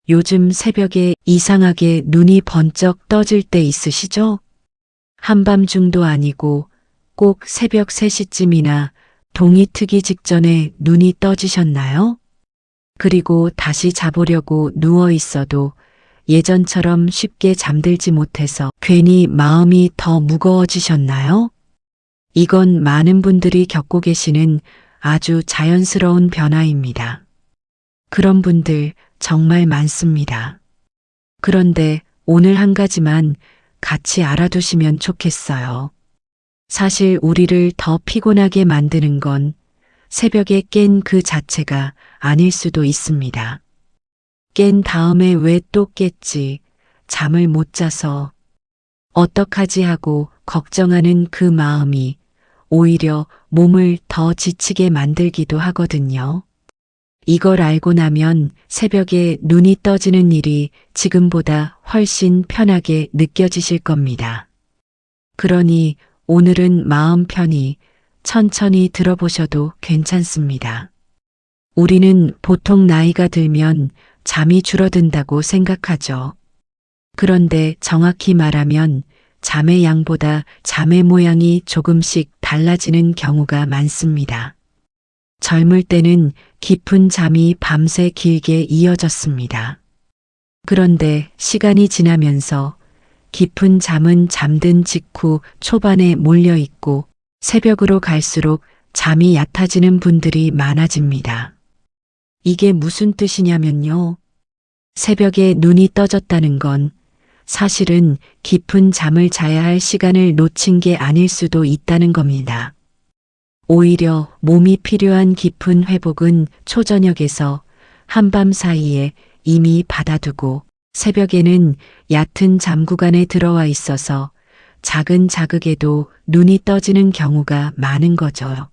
요즘 새벽에 이상하게 눈이 번쩍 떠질 때 있으시죠? 한밤중도 아니고 꼭 새벽 3시쯤이나 동이 트기 직전에 눈이 떠지셨나요? 그리고 다시 자보려고 누워 있어도 예전처럼 쉽게 잠들지 못해서 괜히 마음이 더 무거워지셨나요? 이건 많은 분들이 겪고 계시는 아주 자연스러운 변화입니다. 그런 분들 정말 많습니다. 그런데 오늘 한 가지만 같이 알아두시면 좋겠어요. 사실 우리를 더 피곤하게 만드는 건 새벽에 깬 그 자체가 아닐 수도 있습니다. 깬 다음에 왜 또 깼지? 잠을 못 자서 어떡하지 하고 걱정하는 그 마음이 오히려 몸을 더 지치게 만들기도 하거든요. 이걸 알고 나면 새벽에 눈이 떠지는 일이 지금보다 훨씬 편하게 느껴지실 겁니다. 그러니 오늘은 마음 편히 천천히 들어보셔도 괜찮습니다. 우리는 보통 나이가 들면 잠이 줄어든다고 생각하죠. 그런데 정확히 말하면 잠의 양보다 잠의 모양이 조금씩 달라지는 경우가 많습니다. 젊을 때는 깊은 잠이 밤새 길게 이어졌습니다. 그런데 시간이 지나면서 깊은 잠은 잠든 직후 초반에 몰려있고 새벽으로 갈수록 잠이 얕아지는 분들이 많아집니다. 이게 무슨 뜻이냐면요. 새벽에 눈이 떠졌다는 건 사실은 깊은 잠을 자야 할 시간을 놓친 게 아닐 수도 있다는 겁니다. 오히려 몸이 필요한 깊은 회복은 초저녁에서 한밤 사이에 이미 받아두고 새벽에는 얕은 잠 구간에 들어와 있어서 작은 자극에도 눈이 떠지는 경우가 많은 거죠.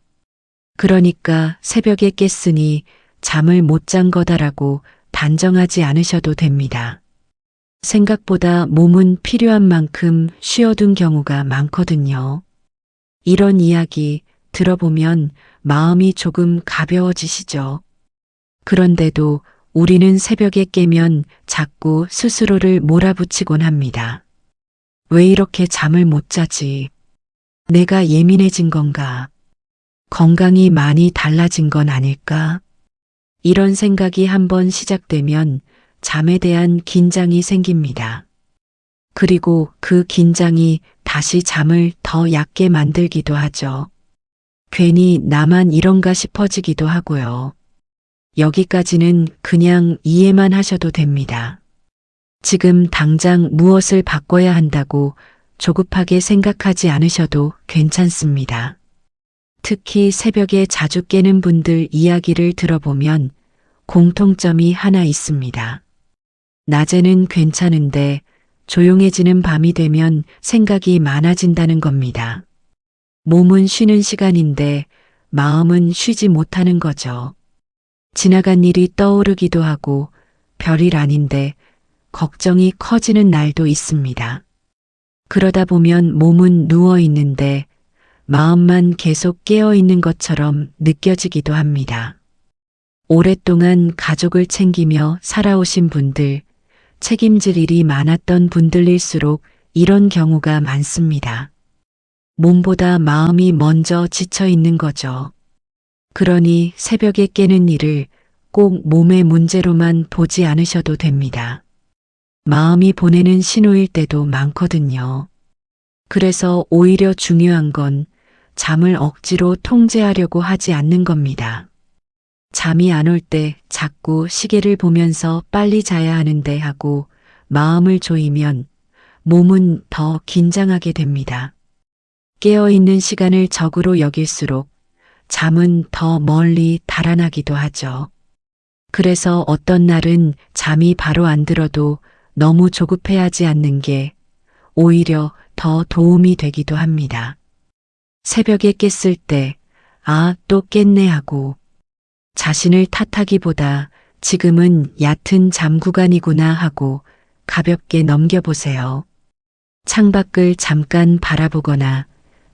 그러니까 새벽에 깼으니 잠을 못 잔 거다라고 단정하지 않으셔도 됩니다. 생각보다 몸은 필요한 만큼 쉬어둔 경우가 많거든요. 이런 이야기 들어보면 마음이 조금 가벼워지시죠. 그런데도 우리는 새벽에 깨면 자꾸 스스로를 몰아붙이곤 합니다. 왜 이렇게 잠을 못 자지? 내가 예민해진 건가? 건강이 많이 달라진 건 아닐까? 이런 생각이 한번 시작되면 잠에 대한 긴장이 생깁니다. 그리고 그 긴장이 다시 잠을 더 얕게 만들기도 하죠. 괜히 나만 이런가 싶어지기도 하고요. 여기까지는 그냥 이해만 하셔도 됩니다. 지금 당장 무엇을 바꿔야 한다고 조급하게 생각하지 않으셔도 괜찮습니다. 특히 새벽에 자주 깨는 분들 이야기를 들어보면 공통점이 하나 있습니다. 낮에는 괜찮은데 조용해지는 밤이 되면 생각이 많아진다는 겁니다. 몸은 쉬는 시간인데 마음은 쉬지 못하는 거죠. 지나간 일이 떠오르기도 하고 별일 아닌데 걱정이 커지는 날도 있습니다. 그러다 보면 몸은 누워 있는데 마음만 계속 깨어 있는 것처럼 느껴지기도 합니다. 오랫동안 가족을 챙기며 살아오신 분들, 책임질 일이 많았던 분들일수록 이런 경우가 많습니다. 몸보다 마음이 먼저 지쳐 있는 거죠. 그러니 새벽에 깨는 일을 꼭 몸의 문제로만 보지 않으셔도 됩니다. 마음이 보내는 신호일 때도 많거든요. 그래서 오히려 중요한 건 잠을 억지로 통제하려고 하지 않는 겁니다. 잠이 안 올 때 자꾸 시계를 보면서 빨리 자야 하는데 하고 마음을 조이면 몸은 더 긴장하게 됩니다. 깨어있는 시간을 적으로 여길수록 잠은 더 멀리 달아나기도 하죠. 그래서 어떤 날은 잠이 바로 안 들어도 너무 조급해하지 않는 게 오히려 더 도움이 되기도 합니다. 새벽에 깼을 때, 아, 또 깼네 하고 자신을 탓하기보다 지금은 얕은 잠 구간이구나 하고 가볍게 넘겨보세요. 창밖을 잠깐 바라보거나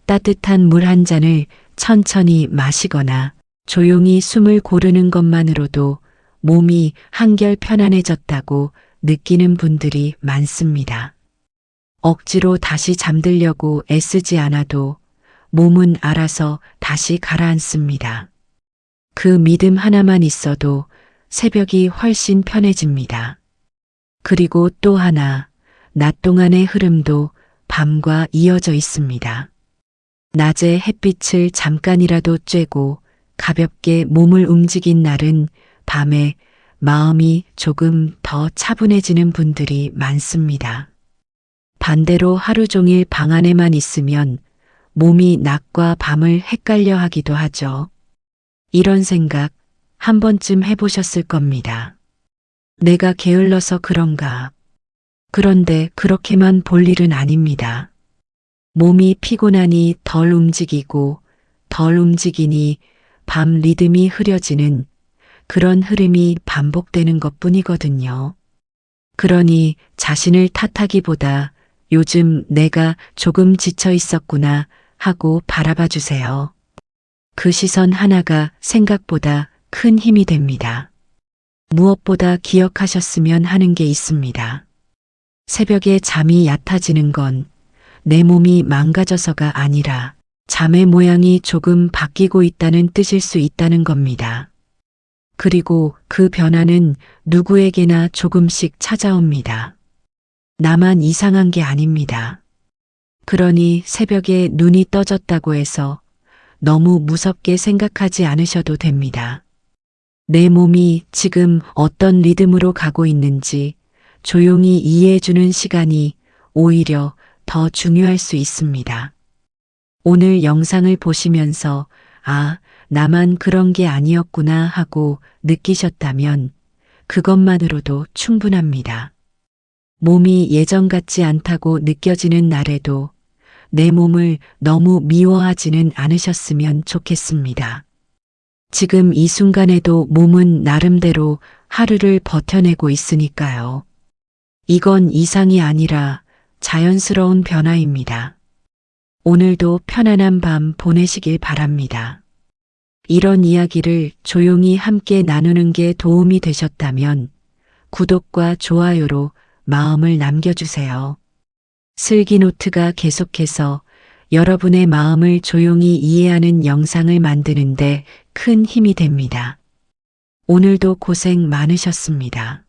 따뜻한 물 한 잔을 천천히 마시거나 조용히 숨을 고르는 것만으로도 몸이 한결 편안해졌다고 느끼는 분들이 많습니다. 억지로 다시 잠들려고 애쓰지 않아도 몸은 알아서 다시 가라앉습니다. 그 믿음 하나만 있어도 새벽이 훨씬 편해집니다. 그리고 또 하나, 낮 동안의 흐름도 밤과 이어져 있습니다. 낮에 햇빛을 잠깐이라도 쬐고 가볍게 몸을 움직인 날은 밤에 마음이 조금 더 차분해지는 분들이 많습니다. 반대로 하루 종일 방 안에만 있으면 몸이 낮과 밤을 헷갈려 하기도 하죠. 이런 생각 한 번쯤 해보셨을 겁니다. 내가 게을러서 그런가? 그런데 그렇게만 볼 일은 아닙니다. 몸이 피곤하니 덜 움직이고 덜 움직이니 밤 리듬이 흐려지는 그런 흐름이 반복되는 것뿐이거든요. 그러니 자신을 탓하기보다 요즘 내가 조금 지쳐 있었구나 하고 바라봐 주세요. 그 시선 하나가 생각보다 큰 힘이 됩니다. 무엇보다 기억하셨으면 하는 게 있습니다. 새벽에 잠이 얕아지는 건 내 몸이 망가져서가 아니라 잠의 모양이 조금 바뀌고 있다는 뜻일 수 있다는 겁니다. 그리고 그 변화는 누구에게나 조금씩 찾아옵니다. 나만 이상한 게 아닙니다. 그러니 새벽에 눈이 떠졌다고 해서 너무 무섭게 생각하지 않으셔도 됩니다. 내 몸이 지금 어떤 리듬으로 가고 있는지 조용히 이해해주는 시간이 오히려 더 중요할 수 있습니다. 오늘 영상을 보시면서 아, 나만 그런 게 아니었구나 하고 느끼셨다면 그것만으로도 충분합니다. 몸이 예전 같지 않다고 느껴지는 날에도 내 몸을 너무 미워하지는 않으셨으면 좋겠습니다. 지금 이 순간에도 몸은 나름대로 하루를 버텨내고 있으니까요. 이건 이상이 아니라 자연스러운 변화입니다. 오늘도 편안한 밤 보내시길 바랍니다. 이런 이야기를 조용히 함께 나누는 게 도움이 되셨다면 구독과 좋아요로 마음을 남겨주세요. 슬기노트가 계속해서 여러분의 마음을 조용히 이해하는 영상을 만드는데 큰 힘이 됩니다. 오늘도 고생 많으셨습니다.